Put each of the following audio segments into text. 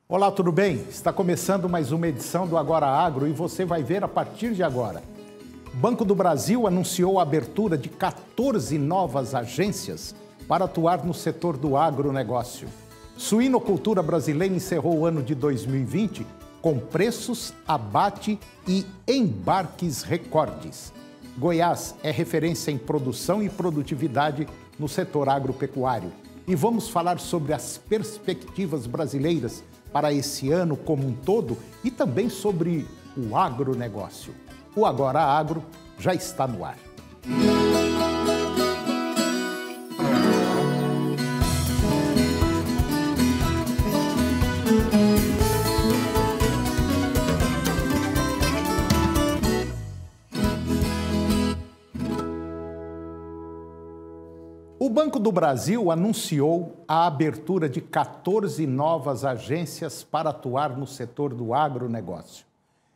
Olá, tudo bem? Está começando mais uma edição do Agora Agro e você vai ver a partir de agora. Banco do Brasil anunciou a abertura de 14 novas agências para atuar no setor do agronegócio. Suinocultura brasileira encerrou o ano de 2020 com preços, abate e embarques recordes. Goiás é referência em produção e produtividade no setor agropecuário. E vamos falar sobre as perspectivas brasileiras para esse ano como um todo e também sobre o agronegócio. O Agora Agro já está no ar. O Banco do Brasil anunciou a abertura de 14 novas agências para atuar no setor do agronegócio.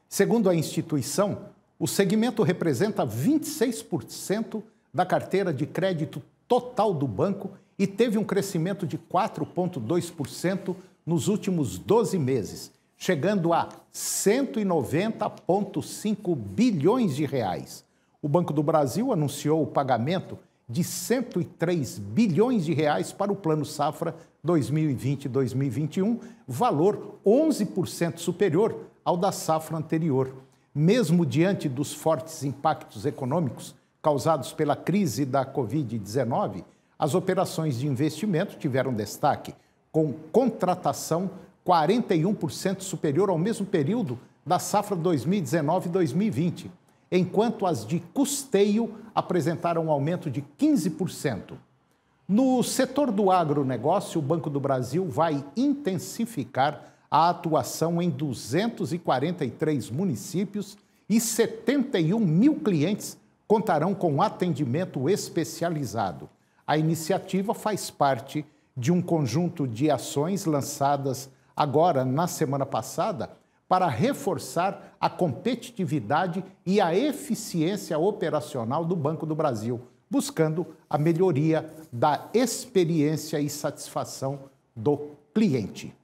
Segundo a instituição, o segmento representa 26% da carteira de crédito total do banco e teve um crescimento de 4,2% nos últimos 12 meses, chegando a 190,5 bilhões de reais. O Banco do Brasil anunciou o pagamento de 103 bilhões de reais para o Plano Safra 2020-2021, valor 11% superior ao da safra anterior. Mesmo diante dos fortes impactos econômicos causados pela crise da Covid-19, as operações de investimento tiveram destaque, com contratação 41% superior ao mesmo período da safra 2019-2020. Enquanto as de custeio apresentaram um aumento de 15%. No setor do agronegócio, o Banco do Brasil vai intensificar a atuação em 243 municípios e 71 mil clientes contarão com atendimento especializado. A iniciativa faz parte de um conjunto de ações lançadas agora na semana passada para reforçar a competitividade e a eficiência operacional do Banco do Brasil, buscando a melhoria da experiência e satisfação do cliente.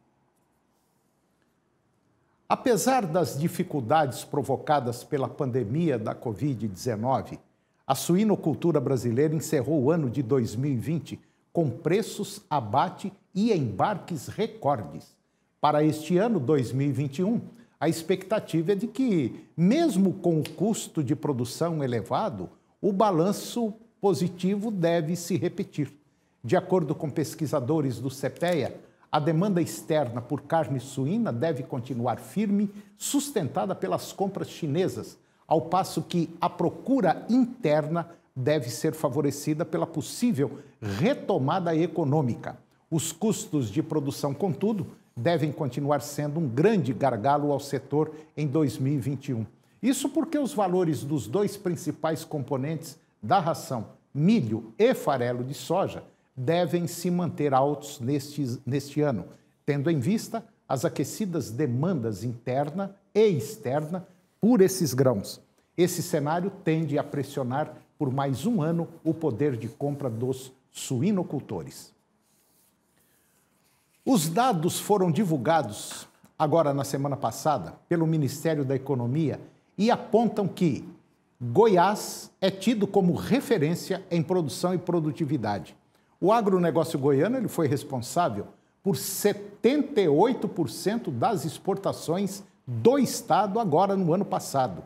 Apesar das dificuldades provocadas pela pandemia da Covid-19, a suinocultura brasileira encerrou o ano de 2020 com preços, abate e embarques recordes. Para este ano, 2021, a expectativa é de que, mesmo com o custo de produção elevado, o balanço positivo deve se repetir. De acordo com pesquisadores do CPEA, a demanda externa por carne suína deve continuar firme, sustentada pelas compras chinesas, ao passo que a procura interna deve ser favorecida pela possível retomada econômica. Os custos de produção, contudo, devem continuar sendo um grande gargalo ao setor em 2021. Isso porque os valores dos dois principais componentes da ração, milho e farelo de soja, devem se manter altos neste ano, tendo em vista as aquecidas demandas interna e externa por esses grãos. Esse cenário tende a pressionar por mais um ano o poder de compra dos suinocultores. Os dados foram divulgados agora na semana passada pelo Ministério da Economia e apontam que Goiás é tido como referência em produção e produtividade. O agronegócio goiano ele foi responsável por 78% das exportações do estado agora no ano passado.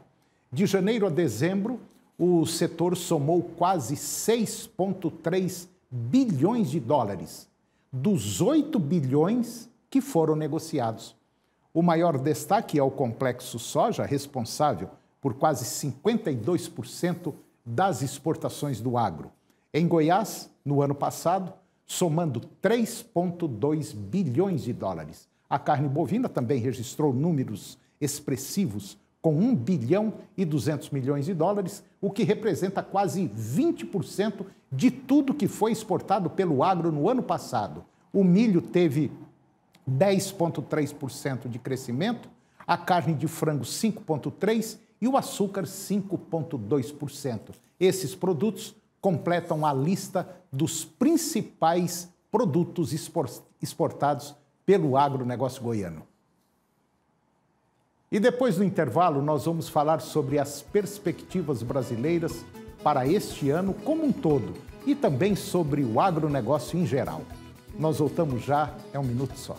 De janeiro a dezembro, o setor somou quase 6,3 bilhões de dólares. Dos 8 bilhões que foram negociados. O maior destaque é o complexo soja, responsável por quase 52% das exportações do agro. Em Goiás, no ano passado, somando 3,2 bilhões de dólares. A carne bovina também registrou números expressivos, com 1 bilhão e 200 milhões de dólares, o que representa quase 20% de tudo que foi exportado pelo agro no ano passado. O milho teve 10,3% de crescimento, a carne de frango 5,3% e o açúcar 5,2%. Esses produtos completam a lista dos principais produtos exportados pelo agronegócio goiano. E depois do intervalo, nós vamos falar sobre as perspectivas brasileiras para este ano como um todo e também sobre o agronegócio em geral. Nós voltamos já, é um minuto só.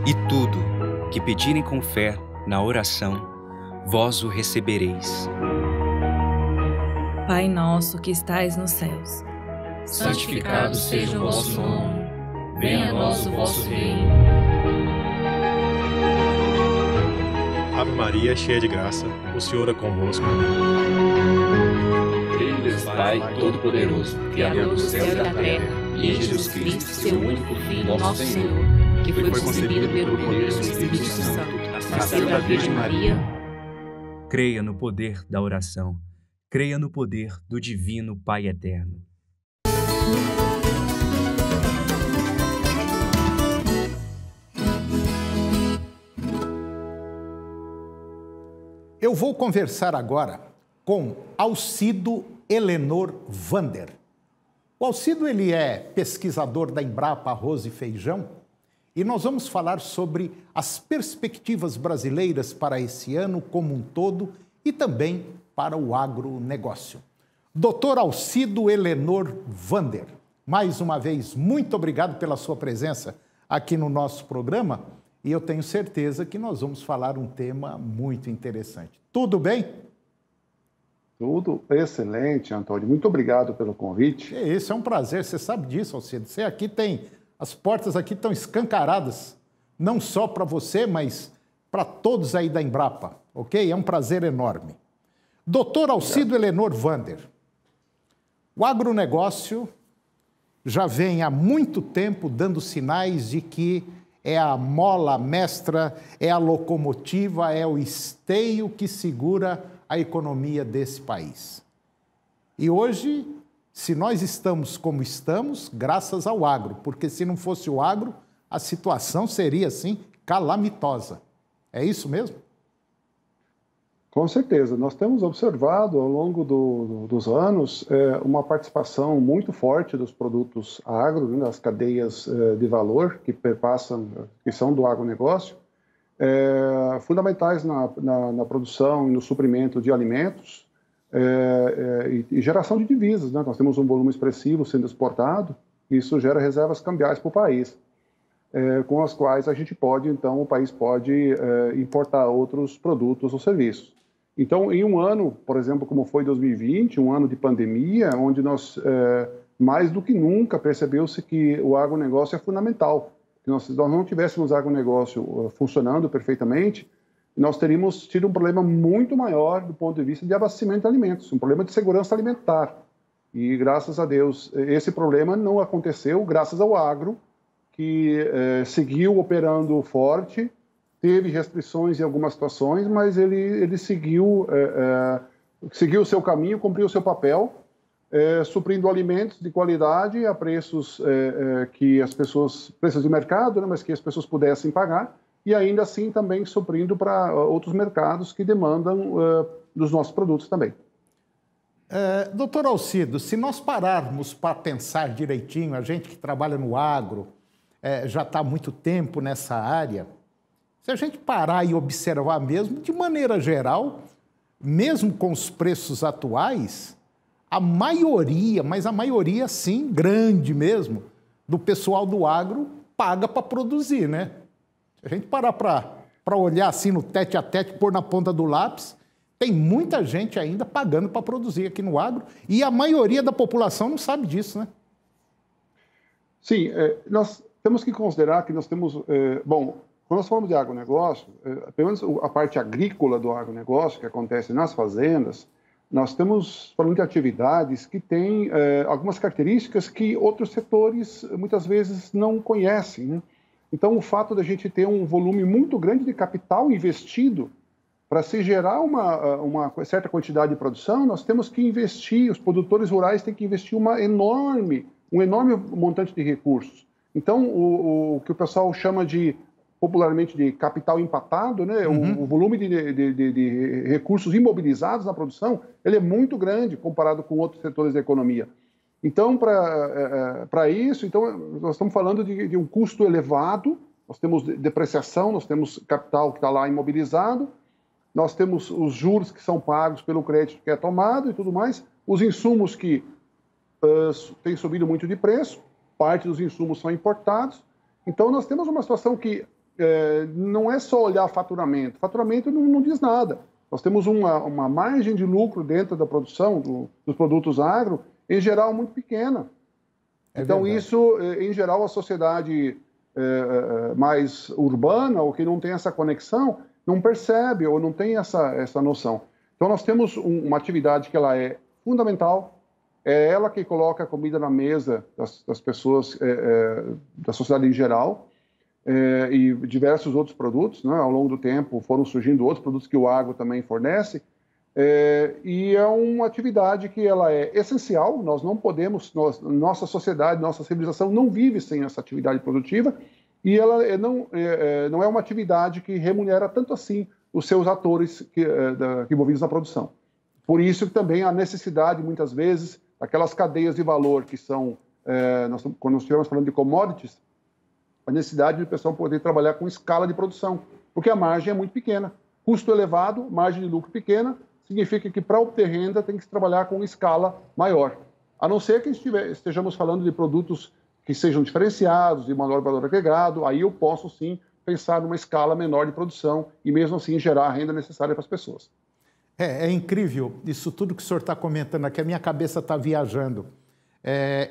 E tudo que pedirem com fé na oração, vós o recebereis. Pai nosso que estais nos céus, santificado seja o vosso nome. Venha a nós o vosso reino. Ave Maria, cheia de graça, o Senhor é convosco. Creio em Deus Pai Todo-Poderoso, Criador do céu e da terra, e em Jesus Cristo, seu único Filho, nosso Senhor, que foi concebido pelo poder do Espírito Santo, nasceu da Virgem Maria. Creia no poder da oração. Creia no poder do Divino Pai Eterno. Eu vou conversar agora com Alcido Helenor Vander. O Alcido ele é pesquisador da Embrapa Arroz e Feijão e nós vamos falar sobre as perspectivas brasileiras para esse ano como um todo e também para o agronegócio. Doutor Alcido Helenor Vander, mais uma vez, muito obrigado pela sua presença aqui no nosso programa e eu tenho certeza que nós vamos falar um tema muito interessante. Tudo bem? Tudo excelente, Antônio. Muito obrigado pelo convite. Isso, é um prazer, você sabe disso, Alcido. Você aqui tem, as portas aqui estão escancaradas, não só para você, mas para todos aí da Embrapa, ok? É um prazer enorme. Doutor Alcido Helenor Vander, o agronegócio já vem há muito tempo dando sinais de que é a mola mestra, é a locomotiva, é o esteio que segura a economia desse país. E hoje, se nós estamos como estamos, graças ao agro, porque se não fosse o agro, a situação seria, assim, calamitosa. É isso mesmo? Com certeza. Nós temos observado ao longo dos anos uma participação muito forte dos produtos agro, né, das cadeias de valor que perpassam, que são do agronegócio, fundamentais na produção e no suprimento de alimentos e geração de divisas, né? Nós temos um volume expressivo sendo exportado e isso gera reservas cambiais para o país, com as quais a gente pode, então, o país pode importar outros produtos ou serviços. Então, em um ano, por exemplo, como foi 2020, um ano de pandemia, onde nós, mais do que nunca, percebeu-se que o agronegócio é fundamental. Se nós não tivéssemos agronegócio funcionando perfeitamente, nós teríamos tido um problema muito maior do ponto de vista de abastecimento de alimentos, um problema de segurança alimentar. E, graças a Deus, esse problema não aconteceu graças ao agro, que seguiu operando forte, teve restrições em algumas situações, mas ele seguiu o seu caminho, cumpriu o seu papel, suprindo alimentos de qualidade a preços que as pessoas, preços de mercado, né, mas que as pessoas pudessem pagar, e ainda assim também suprindo para outros mercados que demandam dos nossos produtos também. Doutor Alcido, se nós pararmos para pensar direitinho, a gente que trabalha no agro, já está há muito tempo nessa área, se a gente parar e observar mesmo, de maneira geral, mesmo com os preços atuais, a maioria, mas a maioria sim, grande mesmo, do pessoal do agro paga para produzir, né? Se a gente parar para olhar assim no tete a tete, pôr na ponta do lápis, tem muita gente ainda pagando para produzir aqui no agro e a maioria da população não sabe disso, né? Sim, nós temos que considerar que nós temos... quando nós falamos de agronegócio, pelo menos a parte agrícola do agronegócio, que acontece nas fazendas, nós estamos falando de atividades que têm algumas características que outros setores muitas vezes não conhecem, né? Então, o fato de a gente ter um volume muito grande de capital investido para se gerar uma certa quantidade de produção, nós temos que investir, os produtores rurais têm que investir um enorme montante de recursos. Então, o que o pessoal chama de popularmente de capital empatado, né? O volume de recursos imobilizados na produção, ele é muito grande comparado com outros setores da economia. Então, para isso, então, nós estamos falando de um custo elevado, nós temos depreciação, nós temos capital que está lá imobilizado, nós temos os juros que são pagos pelo crédito que é tomado e tudo mais, os insumos que têm subido muito de preço, parte dos insumos são importados. Então, nós temos uma situação que não é só olhar faturamento. Faturamento não diz nada. Nós temos uma margem de lucro dentro da produção dos produtos agro, em geral, muito pequena. Então, verdade. Isso, em geral, a sociedade mais urbana, ou que não tem essa conexão, não percebe ou não tem essa noção. Então, nós temos uma atividade que ela é fundamental, é ela que coloca a comida na mesa das pessoas, da sociedade em geral, e diversos outros produtos, né? Ao longo do tempo foram surgindo outros produtos que o agro também fornece, e é uma atividade que ela é essencial, nós não podemos, nossa sociedade, nossa civilização não vive sem essa atividade produtiva, e ela não é uma atividade que remunera tanto assim os seus atores envolvidos na produção. Por isso que também a necessidade, muitas vezes, aquelas cadeias de valor que são, quando nós estivermos falando de commodities, a necessidade do pessoal poder trabalhar com escala de produção, porque a margem é muito pequena. Custo elevado, margem de lucro pequena, significa que para obter renda tem que se trabalhar com escala maior. A não ser que estejamos falando de produtos que sejam diferenciados, de maior valor agregado, aí eu posso sim pensar numa escala menor de produção e mesmo assim gerar a renda necessária para as pessoas. É incrível isso tudo que o senhor está comentando aqui, a minha cabeça está viajando.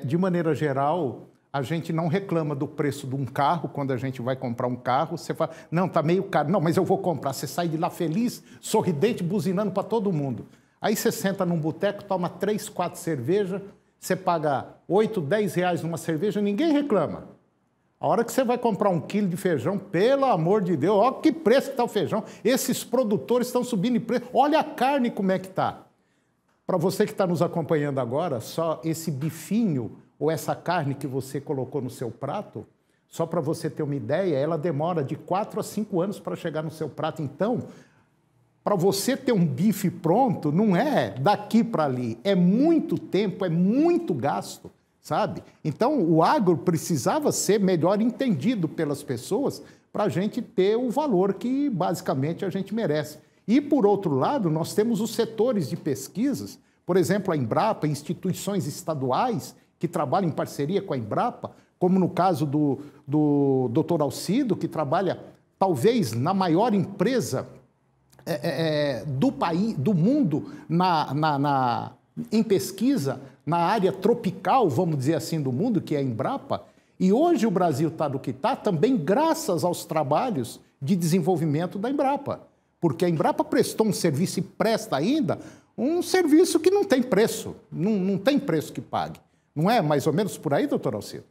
De maneira geral, a gente não reclama do preço de um carro, quando a gente vai comprar um carro, você fala, não, está meio caro, não, mas eu vou comprar. Você sai de lá feliz, sorridente, buzinando para todo mundo. Aí você senta num boteco, toma 3, 4 cervejas, você paga 8, 10 reais numa cerveja, ninguém reclama. A hora que você vai comprar 1 quilo de feijão, pelo amor de Deus, olha que preço que está o feijão. Esses produtores estão subindo em preço. Olha a carne como é que está. Para você que está nos acompanhando agora, só esse bifinho ou essa carne que você colocou no seu prato, só para você ter uma ideia, ela demora de 4 a 5 anos para chegar no seu prato. Então, para você ter um bife pronto, não é daqui para ali. É muito tempo, é muito gasto. Sabe? Então, o agro precisava ser melhor entendido pelas pessoas para a gente ter o valor que, basicamente, a gente merece. E, por outro lado, nós temos os setores de pesquisas, por exemplo, a Embrapa, instituições estaduais que trabalham em parceria com a Embrapa, como no caso do Dr. Alcido, que trabalha, talvez, na maior empresa do país, do mundo, em pesquisa, na área tropical, vamos dizer assim, do mundo, que é a Embrapa, e hoje o Brasil está do que está também graças aos trabalhos de desenvolvimento da Embrapa, porque a Embrapa prestou um serviço e presta ainda um serviço que não tem preço, não tem preço que pague. Não é mais ou menos por aí, doutor Alcido?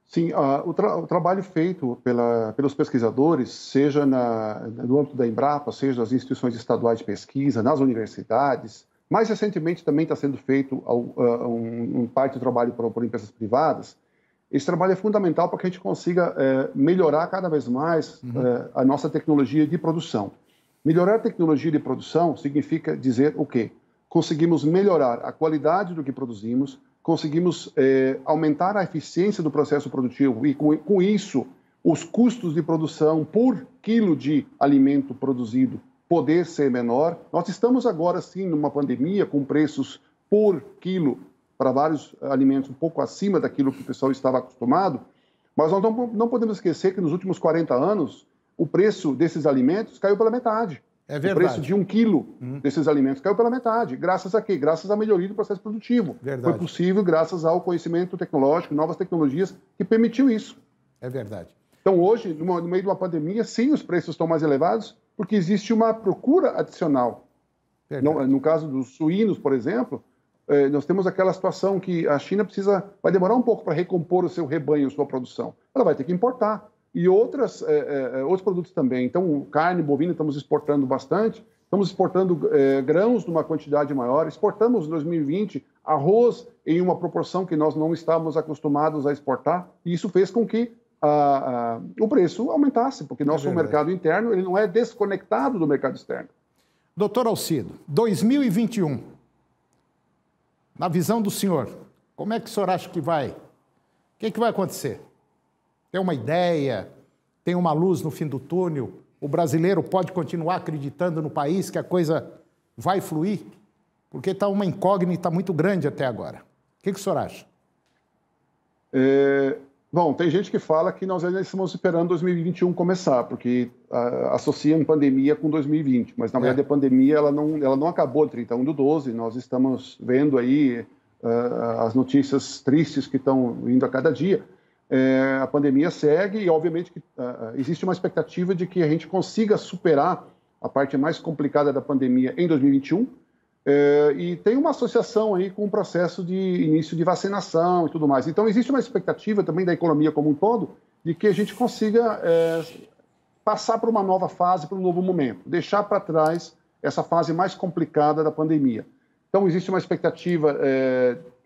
Sim, o trabalho feito pelos pesquisadores, seja no âmbito da Embrapa, seja das instituições estaduais de pesquisa, nas universidades. Mais recentemente também está sendo feito parte do trabalho por empresas privadas. Esse trabalho é fundamental para que a gente consiga melhorar cada vez mais a nossa tecnologia de produção. Melhorar a tecnologia de produção significa dizer o quê? Conseguimos melhorar a qualidade do que produzimos, conseguimos aumentar a eficiência do processo produtivo e, com isso, os custos de produção por quilo de alimento produzido poder ser menor. Nós estamos agora, sim, numa pandemia com preços por quilo para vários alimentos um pouco acima daquilo que o pessoal estava acostumado, mas nós não podemos esquecer que nos últimos 40 anos o preço desses alimentos caiu pela metade. É verdade. O preço de 1 quilo desses alimentos caiu pela metade. Graças a quê? Graças à melhoria do processo produtivo. Verdade. Foi possível graças ao conhecimento tecnológico, novas tecnologias que permitiu isso. É verdade. Então, hoje, no meio de uma pandemia, sim, os preços estão mais elevados, porque existe uma procura adicional. No caso dos suínos, por exemplo, nós temos aquela situação que a China vai demorar um pouco para recompor o seu rebanho, sua produção. Ela vai ter que importar. E outros produtos também. Então, carne bovina estamos exportando bastante, estamos exportando grãos numa quantidade maior, exportamos em 2020 arroz em uma proporção que nós não estávamos acostumados a exportar, e isso fez com que o preço aumentasse, porque nosso mercado interno ele não é desconectado do mercado externo. Doutor Alcido, 2021, na visão do senhor, como é que o senhor acha que vai? O que vai acontecer? Tem uma ideia? Tem uma luz no fim do túnel? O brasileiro pode continuar acreditando no país que a coisa vai fluir? Porque está uma incógnita muito grande até agora. O que o senhor acha? Bom, tem gente que fala que nós ainda estamos esperando 2021 começar, porque associam pandemia com 2020, mas na verdade a pandemia ela não acabou 31/12, nós estamos vendo aí as notícias tristes que estão vindo a cada dia. A pandemia segue e obviamente que existe uma expectativa de que a gente consiga superar a parte mais complicada da pandemia em 2021, e tem uma associação aí com o processo de início de vacinação e tudo mais. Então, existe uma expectativa também da economia como um todo de que a gente consiga passar por uma nova fase, por um novo momento, deixar para trás essa fase mais complicada da pandemia. Então, existe uma expectativa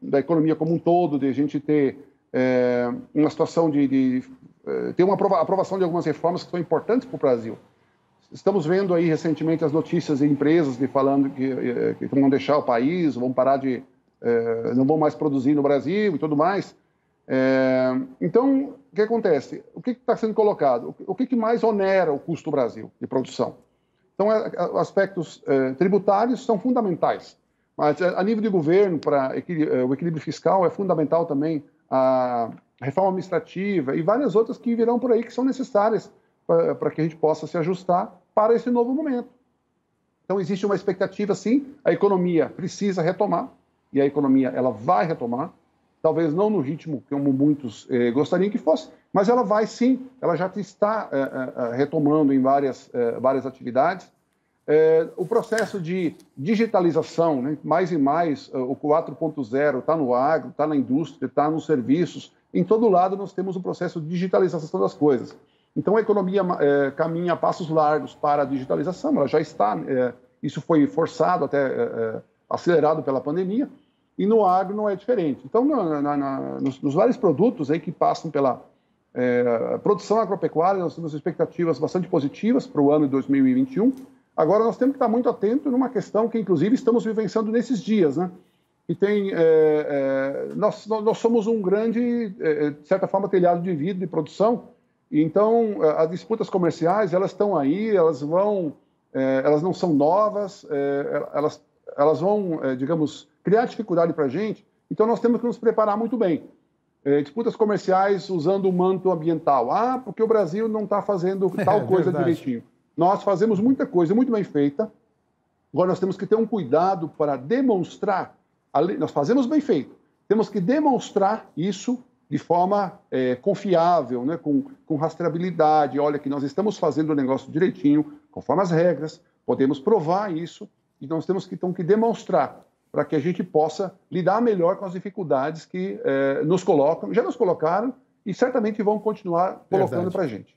da economia como um todo, de a gente ter uma situação de ter uma aprovação de algumas reformas que são importantes para o Brasil. Estamos vendo aí recentemente as notícias de empresas falando que vão deixar o país, vão parar não vão mais produzir no Brasil e tudo mais. Então, o que acontece? O que está sendo colocado? O que mais onera o custo do Brasil de produção? Então, aspectos tributários são fundamentais, mas a nível de governo, para o equilíbrio fiscal, é fundamental também a reforma administrativa e várias outras que virão por aí que são necessárias para que a gente possa se ajustar para esse novo momento. Então, existe uma expectativa, sim, a economia precisa retomar, e a economia ela vai retomar, talvez não no ritmo como muitos gostariam que fosse, mas ela vai sim, ela já está retomando em várias atividades. O processo de digitalização, né, mais e mais, o 4.0 está no agro, está na indústria, está nos serviços, em todo lado nós temos um processo de digitalização das coisas. Então, a economia caminha a passos largos para a digitalização, ela já está, isso foi forçado, até acelerado pela pandemia, e no agro não é diferente. Então, nos vários produtos aí que passam pela produção agropecuária, nós temos expectativas bastante positivas para o ano de 2021. Agora, nós temos que estar muito atentos numa questão que, inclusive, estamos vivenciando nesses dias, né? E tem, nós somos um grande, de certa forma, telhado de vidro de produção. Então, as disputas comerciais, elas estão aí, elas não são novas, elas vão, digamos, criar dificuldade para a gente. Então, nós temos que nos preparar muito bem. Disputas comerciais usando o manto ambiental. Porque o Brasil não está fazendo tal coisa direitinho. Nós fazemos muita coisa muito bem feita. Agora, nós temos que ter um cuidado para demonstrar. Nós fazemos bem feito. Temos que demonstrar isso de forma confiável, né? com rastreabilidade. Olha que nós estamos fazendo o negócio direitinho, conforme as regras, podemos provar isso, e nós temos que, então, que demonstrar para que a gente possa lidar melhor com as dificuldades que nos colocam, já nos colocaram e certamente vão continuar colocando para a gente.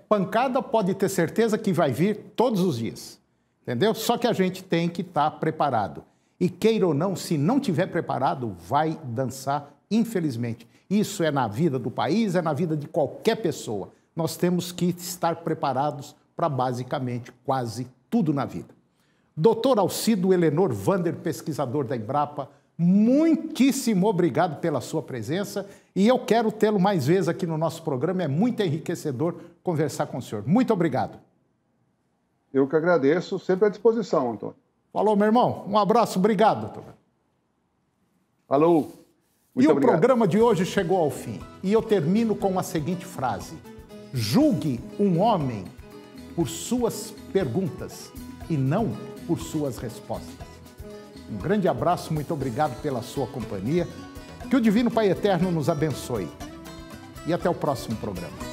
Pancada pode ter certeza que vai vir todos os dias, entendeu? Só que a gente tem que estar preparado. E queira ou não, se não tiver preparado, vai dançar, infelizmente. Isso é na vida do país, é na vida de qualquer pessoa. Nós temos que estar preparados para basicamente quase tudo na vida. Doutor Alcido Helenor Vander, pesquisador da Embrapa, muitíssimo obrigado pela sua presença e eu quero tê-lo mais vezes aqui no nosso programa. É muito enriquecedor conversar com o senhor. Muito obrigado. Eu que agradeço, sempre à disposição, Antônio. Falou, meu irmão. Um abraço, obrigado, doutor. Falou. Muito obrigado. O programa de hoje chegou ao fim e eu termino com a seguinte frase: julgue um homem por suas perguntas e não por suas respostas. Um grande abraço, muito obrigado pela sua companhia. Que o Divino Pai Eterno nos abençoe. E até o próximo programa.